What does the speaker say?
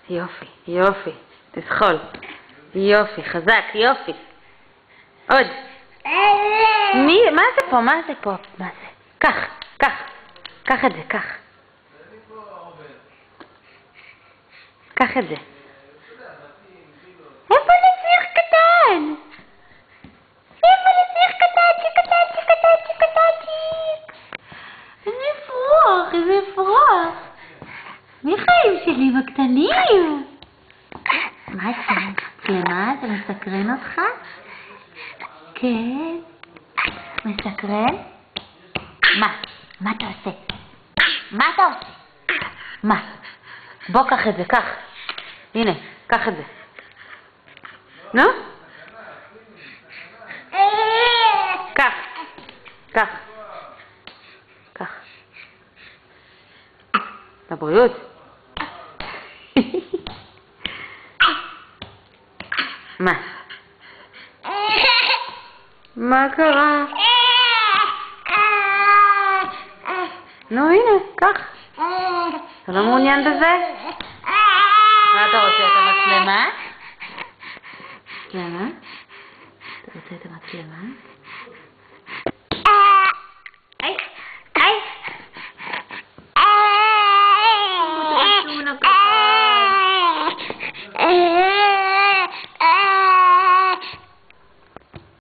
יופי, יופי. תסחול. יופי, חזק, יופי. עוד. מה זה פה? מה זה פה? מה זה? קח, קח. קח את זה, קח. קח את זה. איפה נסיך קטן? איפה נסיך קטנצ'יק, קטנצ'יק, קטנצ'יק, קטנצ'יק? איזה פרוח, איזה פרוח. מי חיים שלי בקטנים? מה זה? מצלמה? זה מסקרן אותך? כן. מסקרן? מה? מה אתה עושה? מה אתה עושה? מה? בוא, קח את זה, קח. הנה, קח את זה. נו? קח. קח. קח. לבריאות. מה? מה קרה? נו, הנה, קח. אתה לא מעוניין בזה? מה אתה רוצה? את המצלמה? מצלמה? אתה רוצה את המצלמה?